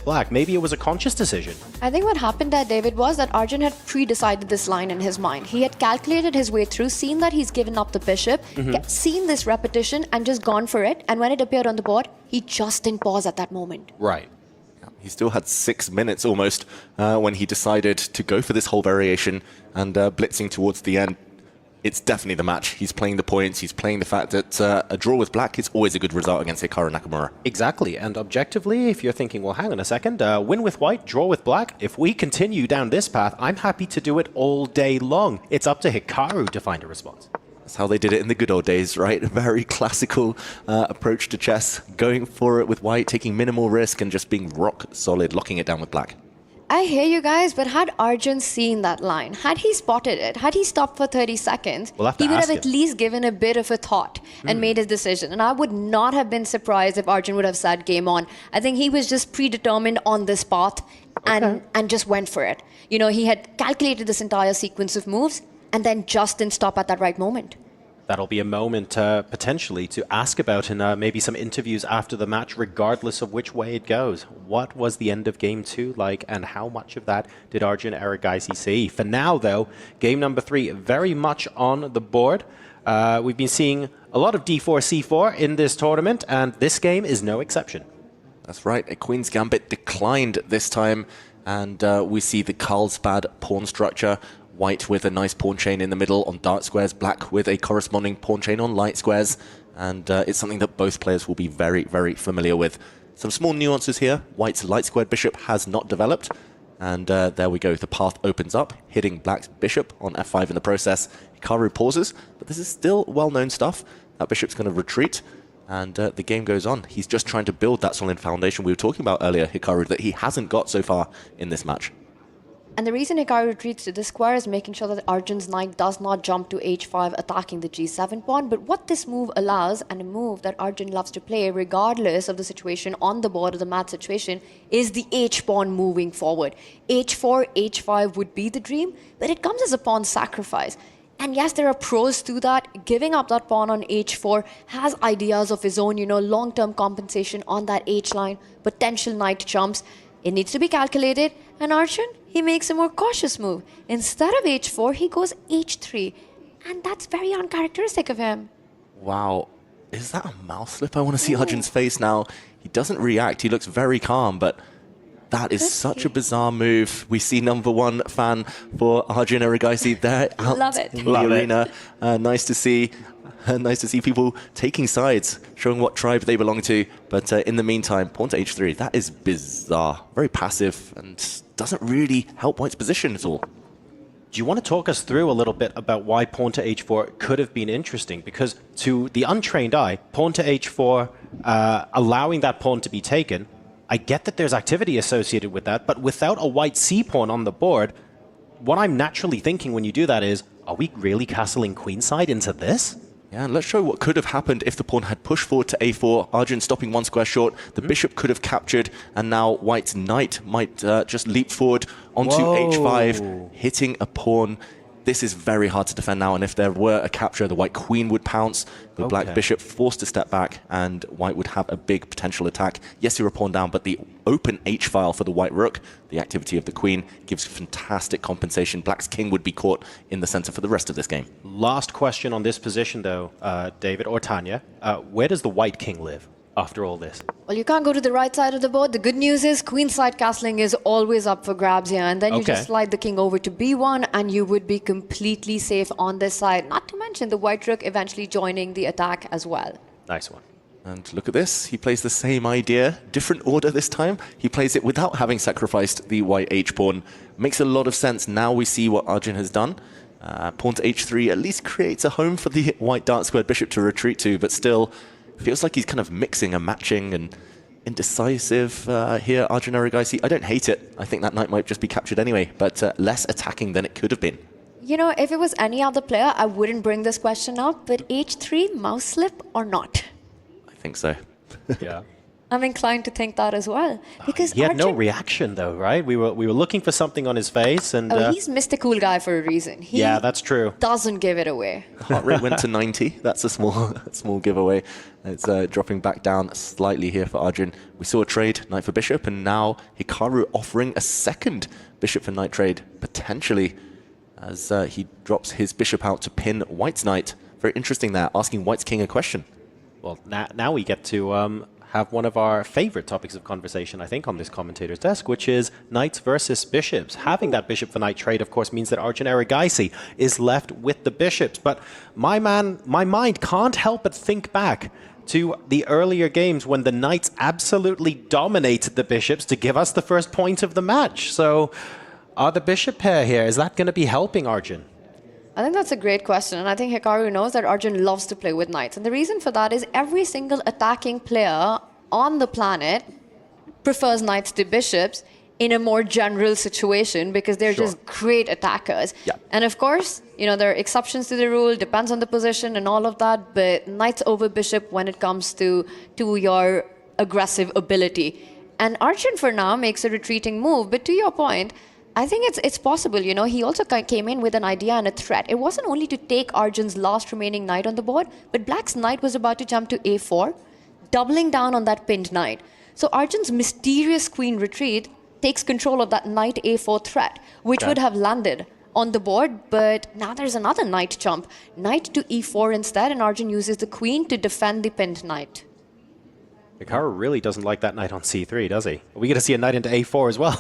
black. Maybe it was a conscious decision. I think what happened there, David, was that Arjun had pre-decided this line in his mind. He had calculated his way through, seen that he's given up the bishop, seen this repetition and just gone for it. And when it appeared on the board, he just didn't pause at that moment. Right. He still had 6 minutes almost when he decided to go for this whole variation and blitzing towards the end. It's definitely the match. He's playing the points. He's playing the fact that a draw with black is always a good result against Hikaru Nakamura. Exactly. And objectively, if you're thinking, well, hang on a second, win with white, draw with black, if we continue down this path, I'm happy to do it all day long. It's up to Hikaru to find a response. That's how they did it in the good old days, right? A very classical approach to chess, going for it with white, taking minimal risk and just being rock solid, locking it down with black. I hear you guys, but had Arjun seen that line, had he spotted it, had he stopped for 30 seconds, We'll have to he would ask have at him. least given a bit of a thought and made his decision. And I would not have been surprised if Arjun would have said game on. I think he was just predetermined on this path and just went for it. You know, he had calculated this entire sequence of moves and then just didn't stop at that right moment. That'll be a moment potentially to ask about in maybe some interviews after the match, regardless of which way it goes. What was the end of game 2 like, and how much of that did Arjun Erigaisi see? For now, though, game number 3 very much on the board. We've been seeing a lot of d4, c4 in this tournament, and this game is no exception. That's right. A Queen's Gambit declined this time, and we see the Carlsbad pawn structure. White with a nice pawn chain in the middle on dark squares, black with a corresponding pawn chain on light squares. And it's something that both players will be very, very familiar with. Some small nuances here. White's light squared bishop has not developed. And there we go. The path opens up, hitting black's bishop on f5 in the process. Hikaru pauses, but this is still well-known stuff. That bishop's going to retreat, and the game goes on. He's just trying to build that solid foundation we were talking about earlier, Hikaru, that he hasn't got so far in this match. And the reason Hikaru retreats to this square is making sure that Arjun's knight does not jump to h5, attacking the g7 pawn. But what this move allows, and a move that Arjun loves to play regardless of the situation on the board or the mat situation, is the h-pawn moving forward. h4, h5 would be the dream, but it comes as a pawn sacrifice. And yes, there are pros to that. Giving up that pawn on h4 has ideas of his own, you know, long-term compensation on that h-line, potential knight jumps. It needs to be calculated, and Arjun, he makes a more cautious move. Instead of h4, he goes h3, and that's very uncharacteristic of him. Wow. Is that a mouth slip? I want to see Arjun's face now. He doesn't react. He looks very calm, but that is such a bizarre move. We see #1 fan for Arjun Erigaisi there out Love it. in the arena. Nice to see. Nice to see people taking sides, showing what tribe they belong to. But in the meantime, pawn to h3, that is bizarre. Very passive and doesn't really help White's position at all. Do you want to talk us through a little bit about why pawn to h4 could have been interesting? Because to the untrained eye, pawn to h4, allowing that pawn to be taken, I get that there's activity associated with that, but without a white c-pawn on the board, what I'm naturally thinking when you do that is, are we really castling queenside into this? Yeah, and let's show what could have happened if the pawn had pushed forward to a4. Arjun stopping 1 square short. The bishop could have captured, and now White's knight might just leap forward onto h5, hitting a pawn. This is very hard to defend now, and if there were a capture, the white queen would pounce, the black bishop forced to step back, and white would have a big potential attack. Yes, you're a pawn down, but the open h-file for the white rook, the activity of the queen, gives fantastic compensation. Black's king would be caught in the center for the rest of this game. Last question on this position, though, David or Tanya. Where does the white king live after all this? Well, you can't go to the right side of the board. The good news is queenside castling is always up for grabs here. And then you just slide the king over to b1 and you would be completely safe on this side. Not to mention the white rook eventually joining the attack as well. Nice one. And look at this. He plays the same idea, different order this time. He plays it without having sacrificed the white h-pawn. Makes a lot of sense. Now we see what Arjun has done. Pawn to h3 at least creates a home for the white dark squared bishop to retreat to, but still feels like he's kind of mixing and matching and indecisive here, Arjun Erigaisi. I don't hate it. I think that knight might just be captured anyway, but less attacking than it could have been. You know, if it was any other player, I wouldn't bring this question up, but h3, mouse slip or not? I think so. Yeah. I'm inclined to think that as well. Because He had no Arjun, reaction, though, right? We were looking for something on his face, and he's Mr. Cool Guy for a reason. He yeah, that's true. doesn't give it away. Heart rate went to 90. That's a small giveaway. It's dropping back down slightly here for Arjun. We saw a trade, knight for bishop, and now Hikaru offering a second bishop for knight trade, potentially, as he drops his bishop out to pin White's knight. Very interesting there, asking White's king a question. Well, now we get to have one of our favorite topics of conversation, I think, on this commentator's desk, which is knights versus bishops. Having that bishop for knight trade, of course, means that Arjun Erigaisi is left with the bishops. But my mind can't help but think back to the earlier games when the knights absolutely dominated the bishops to give us the first point of the match. So are the bishop pair here, is that going to be helping Arjun? I think that's a great question, and I think Hikaru knows that Arjun loves to play with knights. And the reason for that is every single attacking player on the planet prefers knights to bishops in a more general situation because they're just great attackers. Yeah. And of course, you know, there are exceptions to the rule, depends on the position and all of that, but knights over bishop when it comes to your aggressive ability. And Arjun for now makes a retreating move, but to your point, I think it's possible, you know. He also came in with an idea and a threat. It wasn't only to take Arjun's last remaining knight on the board, but Black's knight was about to jump to a4, doubling down on that pinned knight. So Arjun's mysterious queen retreat takes control of that knight a4 threat, which would have landed on the board, but now there's another knight jump. Knight to e4 instead, and Arjun uses the queen to defend the pinned knight. Hikaru really doesn't like that knight on c3, does he? Are we going to see a knight into a4 as well?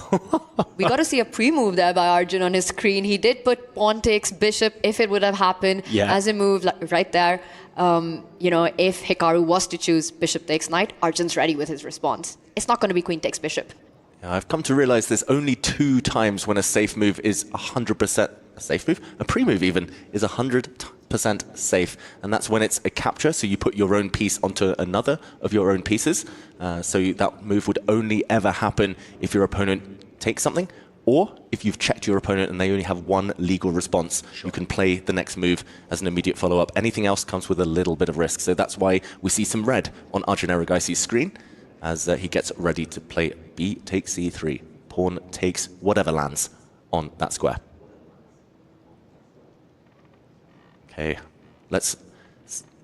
We got to see a pre-move there by Arjun on his screen. He did put pawn takes bishop if it would have happened as a move right there. You know, if Hikaru was to choose bishop takes knight, Arjun's ready with his response. It's not going to be queen takes bishop. Yeah, I've come to realize there's only 2 times when a safe move is 100% a safe move. A pre-move even is 100% safe, and that's when it's a capture, so you put your own piece onto another of your own pieces. That move would only ever happen if your opponent takes something, or if you've checked your opponent and they only have one legal response. You can play the next move as an immediate follow-up. Anything else comes with a little bit of risk, so that's why we see some red on Arjun Erigaisi's screen as he gets ready to play b takes c3. Pawn takes whatever lands on that square. Okay, let's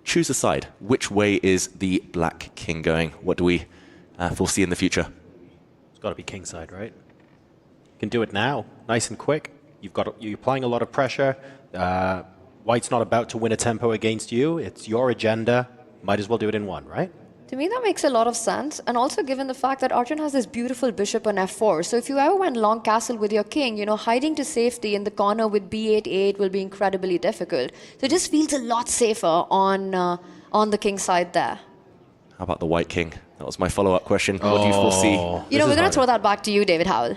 choose a side. Which way is the black king going? What do we foresee in the future? It's got to be kingside, right? You can do it now, nice and quick. You're applying a lot of pressure. White's not about to win a tempo against you. It's your agenda. Might as well do it in one, right? To me, that makes a lot of sense. And also given the fact that Arjun has this beautiful bishop on f4. So if you ever went long castle with your king, you know, hiding to safety in the corner with b8, a8 will be incredibly difficult. So it just feels a lot safer on the king side there. How about the white king? That was my follow-up question. What do you foresee? You know, we're going to throw that back to you, David Howell.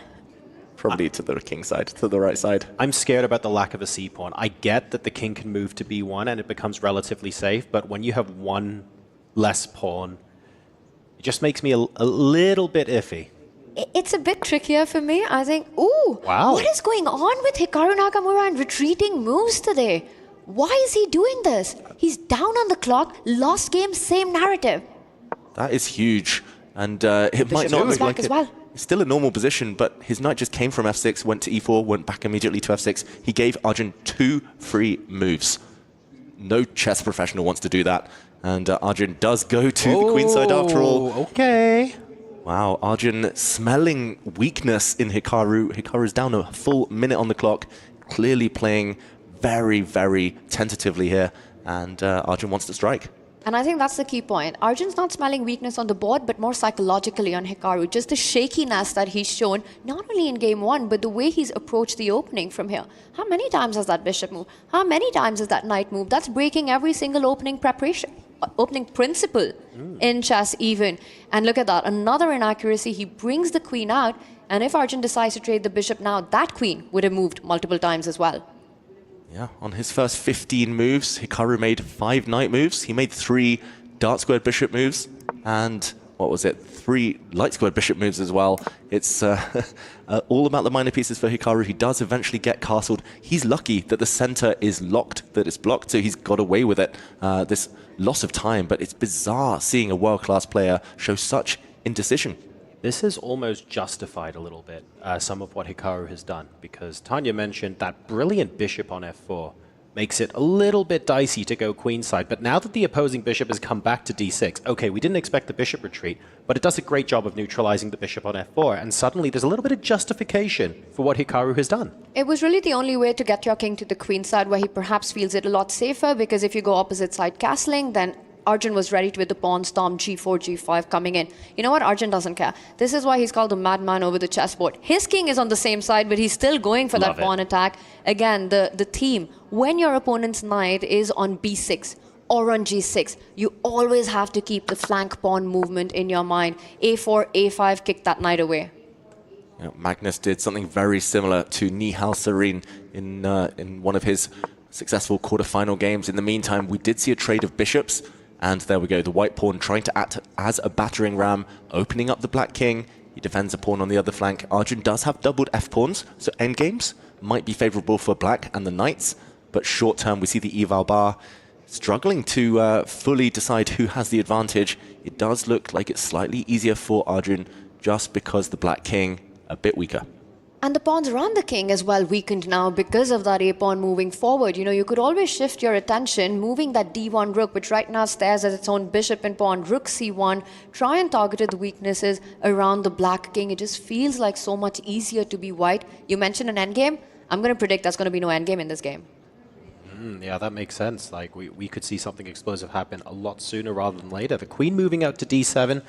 Probably to the king side, to the right side. I'm scared about the lack of a c-pawn. I get that the king can move to b1 and it becomes relatively safe, but when you have one less pawn, it just makes me a little bit iffy. It's a bit trickier for me. I think, ooh, wow. What is going on with Hikaru Nakamura and retreating moves today? Why is he doing this? He's down on the clock, lost game, same narrative. That is huge. And it might not look like it. It's still a normal position, but his knight just came from f6, went to e4, went back immediately to f6. He gave Arjun 2 free moves. No chess professional wants to do that. And Arjun does go to the queen side after all. Okay. Wow, Arjun smelling weakness in Hikaru. Hikaru's down a full minute on the clock, clearly playing very, very tentatively here. And Arjun wants to strike. And I think that's the key point. Arjun's not smelling weakness on the board, but more psychologically on Hikaru. Just the shakiness that he's shown, not only in game 1, but the way he's approached the opening from here. How many times has that bishop moved? How many times has that knight moved? That's breaking every single opening preparation, opening principle in chess even. And look at that, another inaccuracy. He brings the queen out, and if Arjun decides to trade the bishop now, that queen would have moved multiple times as well. Yeah, on his first 15 moves, Hikaru made 5 knight moves. He made 3 dark squared bishop moves, and what was it? 3 light squared bishop moves as well. It's all about the minor pieces for Hikaru. He does eventually get castled. He's lucky that the center is locked, that it's blocked, so he's got away with it. This loss of time, but it's bizarre seeing a world-class player show such indecision. This is almost justified a little bit, some of what Hikaru has done, because Tanya mentioned that brilliant bishop on f4 makes it a little bit dicey to go queenside. But now that the opposing bishop has come back to d6, okay, we didn't expect the bishop retreat, but it does a great job of neutralizing the bishop on f4, and suddenly there's a little bit of justification for what Hikaru has done. It was really the only way to get your king to the queen side, where he perhaps feels it a lot safer, because if you go opposite side castling, then Arjun was ready with the pawn storm, g4, g5 coming in. You know what? Arjun doesn't care. This is why he's called the madman over the chessboard. His king is on the same side, but he's still going for that pawn attack. Again, the theme, when your opponent's knight is on b6 or on g6, you always have to keep the flank pawn movement in your mind. a4, a5, kick that knight away. Magnus did something very similar to Nihal Sarin in one of his successful quarterfinal games. In the meantime, we did see a trade of bishops. And there we go, the white pawn trying to act as a battering ram, opening up the black king. He defends a pawn on the other flank. Arjun does have doubled f-pawns, so endgames might be favorable for black and the knights. But short term, we see the eval bar struggling to fully decide who has the advantage. It does look like it's slightly easier for Arjun just because the black king a bit weaker. And the pawns around the king as well weakened now because of that a-pawn moving forward. You know, you could always shift your attention, moving that d1 rook, which right now stares at its own bishop and pawn, rook c1, try and target the weaknesses around the black king. It just feels like so much easier to be white. You mentioned an endgame. I'm going to predict there's going to be no endgame in this game. Yeah, that makes sense. Like, we could see something explosive happen a lot sooner rather than later. The queen moving out to d7,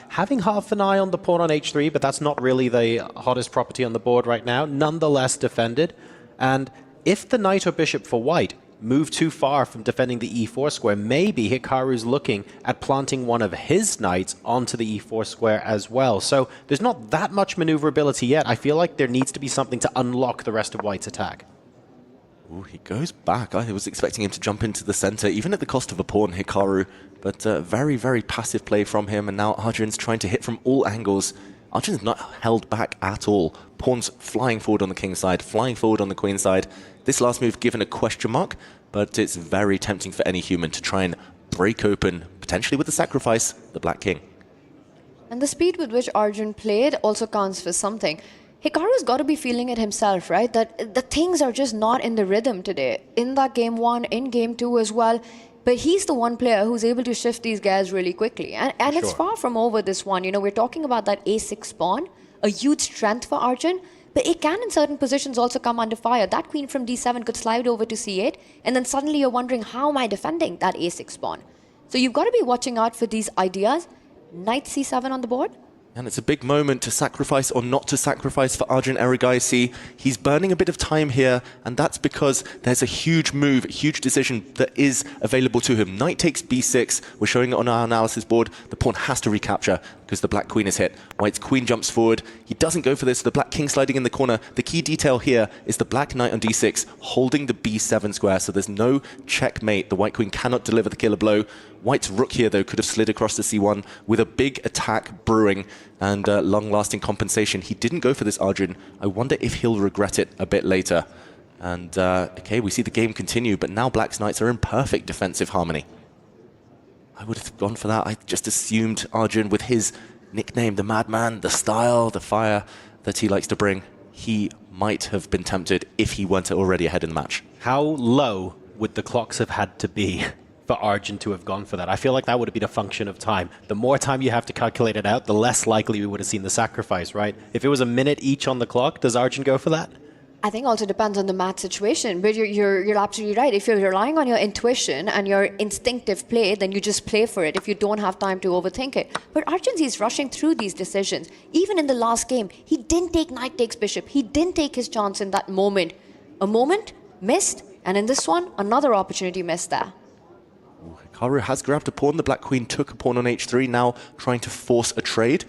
having half an eye on the pawn on h3, but that's not really the hottest property on the board right now. Nonetheless defended. And if the knight or bishop for white move too far from defending the e4 square, maybe Hikaru's looking at planting one of his knights onto the e4 square as well. So there's not that much maneuverability yet. I feel like there needs to be something to unlock the rest of white's attack. Ooh, he goes back. I was expecting him to jump into the center, even at the cost of a pawn, Hikaru. But very, very passive play from him, and now Arjun's trying to hit from all angles. Arjun's not held back at all. Pawns flying forward on the king side, flying forward on the queen side. This last move given a question mark, but it's very tempting for any human to try and break open, potentially with a sacrifice, the black king. And the speed with which Arjun played also counts for something. Hikaru's got to be feeling it himself, right? That the things are just not in the rhythm today. In that game one, in game two as well. But he's the one player who's able to shift these gears really quickly. And it's far from over this one. You know, we're talking about that a6 pawn, a huge strength for Arjun. But it can, in certain positions, also come under fire. That queen from d7 could slide over to c8. And then suddenly you're wondering, how am I defending that a6 pawn? So you've got to be watching out for these ideas. Knight c7 on the board. And it's a big moment to sacrifice or not to sacrifice for Arjun Erigaisi. He's burning a bit of time here, and that's because there's a huge move, huge decision that is available to him. Knight takes b6. We're showing it on our analysis board. The pawn has to recapture because the black queen is hit. White's queen jumps forward. He doesn't go for this. The black king sliding in the corner. The key detail here is the black knight on d6 holding the b7 square, so there's no checkmate. The white queen cannot deliver the killer blow. White's rook here, though, could have slid across to c1 with a big attack brewing and long-lasting compensation. He didn't go for this, Arjun. I wonder if he'll regret it a bit later. And, okay, we see the game continue, but now black's knights are in perfect defensive harmony. I would have gone for that. I just assumed Arjun, with his nickname, the madman, the style, the fire that he likes to bring, he might have been tempted if he weren't already ahead in the match. How low would the clocks have had to be for Arjun to have gone for that? I feel like that would have been a function of time. The more time you have to calculate it out, the less likely we would have seen the sacrifice, right? If it was a minute each on the clock, does Arjun go for that? I think also depends on the match situation, but you're absolutely right. If you're relying on your intuition and your instinctive play, then you just play for it if you don't have time to overthink it. But Arjun, he's rushing through these decisions. Even in the last game, he didn't take knight takes bishop. He didn't take his chance in that moment. A moment missed, and in this one, another opportunity missed there. Hikaru has grabbed a pawn. The black queen took a pawn on h3, now trying to force a trade.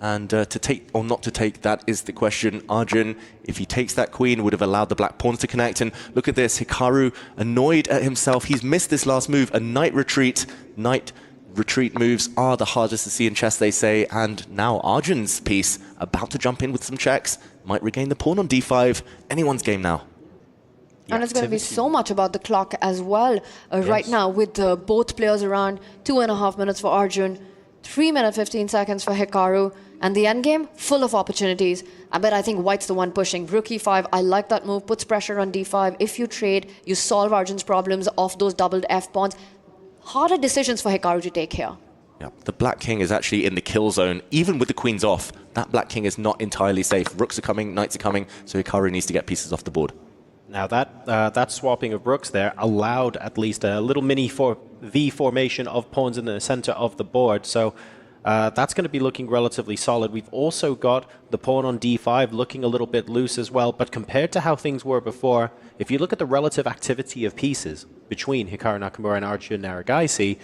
And to take or not to take, that is the question. Arjun, if he takes that queen, would have allowed the black pawns to connect. And look at this, Hikaru annoyed at himself. He's missed this last move, a knight retreat. Knight retreat moves are the hardest to see in chess, they say. And now Arjun's piece about to jump in with some checks. Might regain the pawn on d5. Anyone's game now. And it's going to be so much about the clock as well right now, with both players around 2.5 minutes for Arjun. 3 minutes 15 seconds for Hikaru, and the endgame full of opportunities. But I think White's the one pushing. Rook e5, I like that move, puts pressure on d5. If you trade, you solve Arjun's problems off those doubled f-pawns. Harder decisions for Hikaru to take here. Yeah, the black king is actually in the kill zone. Even with the queens off, that black king is not entirely safe. Rooks are coming, knights are coming, so Hikaru needs to get pieces off the board. Now that swapping of rooks there allowed at least a little mini V formation of pawns in the center of the board. So that's going to be looking relatively solid. We've also got the pawn on d5 looking a little bit loose as well. But compared to how things were before, if you look at the relative activity of pieces between Hikaru Nakamura and Arjun Erigaisi,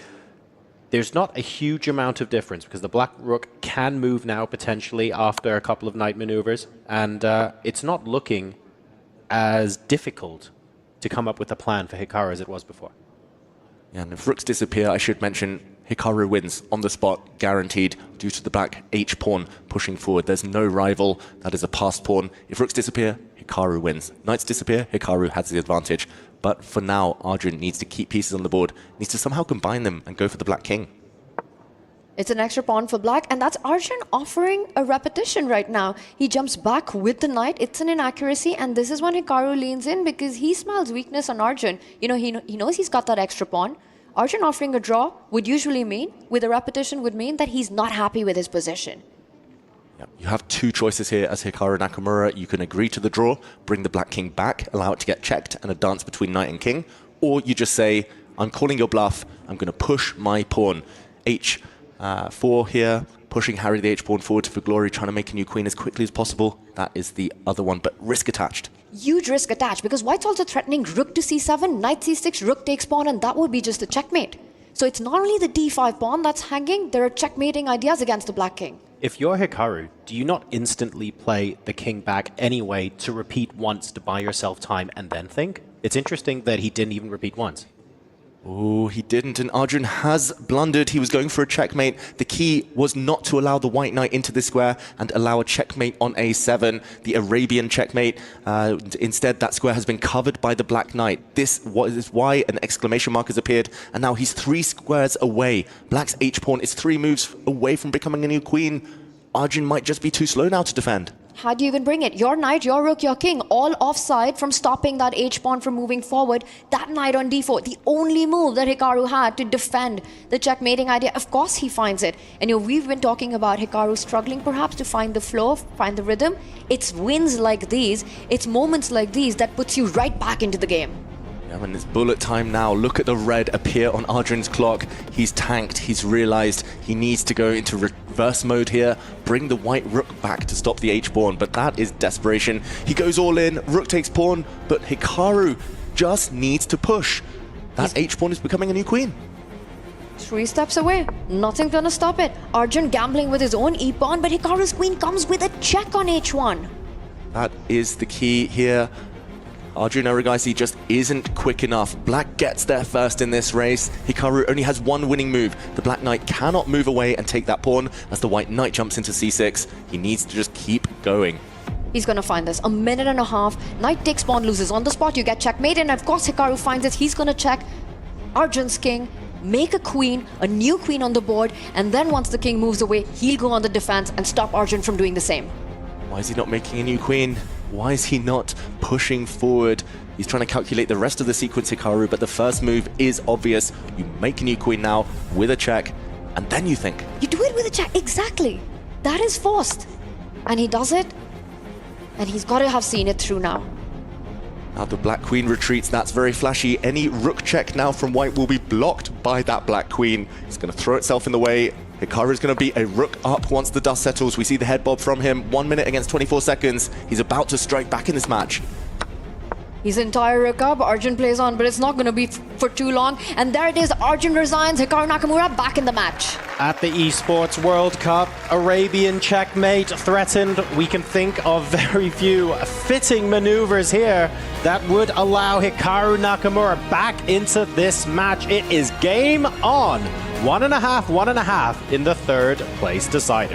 there's not a huge amount of difference because the black rook can move now potentially after a couple of knight maneuvers. And it's not looking as difficult to come up with a plan for Hikaru as it was before. Yeah, and if rooks disappear, I should mention Hikaru wins on the spot, guaranteed, due to the black h-pawn pushing forward. There's no rival. That is a passed pawn. If rooks disappear, Hikaru wins. Knights disappear, Hikaru has the advantage. But for now, Arjun needs to keep pieces on the board, needs to somehow combine them and go for the black king. It's an extra pawn for black, and that's Arjun offering a repetition right now. He jumps back with the knight. It's an inaccuracy, and this is when Hikaru leans in because he smells weakness on Arjun. You know, he knows he's got that extra pawn. Arjun offering a draw would usually mean, with a repetition, would mean that he's not happy with his position. Yep. You have two choices here as Hikaru Nakamura. You can agree to the draw, bring the black king back, allow it to get checked, and a dance between knight and king. Or you just say, I'm calling your bluff, I'm going to push my pawn. H4 here, pushing Harry the h-pawn forward for glory, trying to make a new queen as quickly as possible. That is the other one, but risk attached. Huge risk attached because White's also threatening rook to c7, knight c6, rook takes pawn, and that would be just a checkmate. So it's not only the d5 pawn that's hanging, there are checkmating ideas against the black king. If you're Hikaru, do you not instantly play the king back anyway to repeat once to buy yourself time and then think? It's interesting that he didn't even repeat once. Oh, he didn't, and Arjun has blundered. He was going for a checkmate. The key was not to allow the white knight into the square and allow a checkmate on a7, the Arabian checkmate. Instead, that square has been covered by the black knight. This is why an exclamation mark has appeared, and now he's 3 squares away. Black's h-pawn is 3 moves away from becoming a new queen. Arjun might just be too slow now to defend. How do you even bring it? Your knight, your rook, your king, all offside from stopping that h-pawn from moving forward. That knight on d4, the only move that Hikaru had to defend the checkmating idea. Of course he finds it. And we've been talking about Hikaru struggling perhaps to find the flow, find the rhythm. It's wins like these, it's moments like these that puts you right back into the game. Yeah, and it's bullet time now. Look at the red appear on Arjun's clock. He's tanked. He's realized he needs to go into reverse mode here, bring the white rook back to stop the h-pawn, but that is desperation. He goes all in, rook takes pawn, but Hikaru just needs to push. That h-pawn is becoming a new queen. 3 steps away. Nothing's gonna stop it. Arjun gambling with his own e-pawn, but Hikaru's queen comes with a check on h1. That is the key here. Arjun Erigaisi just isn't quick enough. Black gets there first in this race. Hikaru only has 1 winning move. The black knight cannot move away and take that pawn as the white knight jumps into c6. He needs to just keep going. He's gonna find this. 1.5 minutes. Knight takes pawn, loses on the spot. You get checkmate, and of course Hikaru finds it. He's gonna check Arjun's king, make a queen, a new queen on the board, and then once the king moves away, he'll go on the defense and stop Arjun from doing the same. Why is he not making a new queen? Why is he not pushing forward? He's trying to calculate the rest of the sequence, Hikaru, but the first move is obvious. You make a new queen now with a check, and then you think. You do it with a check, exactly. That is forced. And he does it, and he's got to have seen it through now. Now the black queen retreats. That's very flashy. Any rook check now from white will be blocked by that black queen. It's going to throw itself in the way. Hikaru is going to be a rook up once the dust settles. We see the head bob from him. 1 minute against 24 seconds. He's about to strike back in this match. He's entire rook up. Arjun plays on, but it's not going to be for too long. And there it is. Arjun resigns. Hikaru Nakamura back in the match. At the Esports World Cup, Arabian checkmate threatened. We can think of very few fitting maneuvers here that would allow Hikaru Nakamura back into this match. It is game on. 1.5 in the third place decider.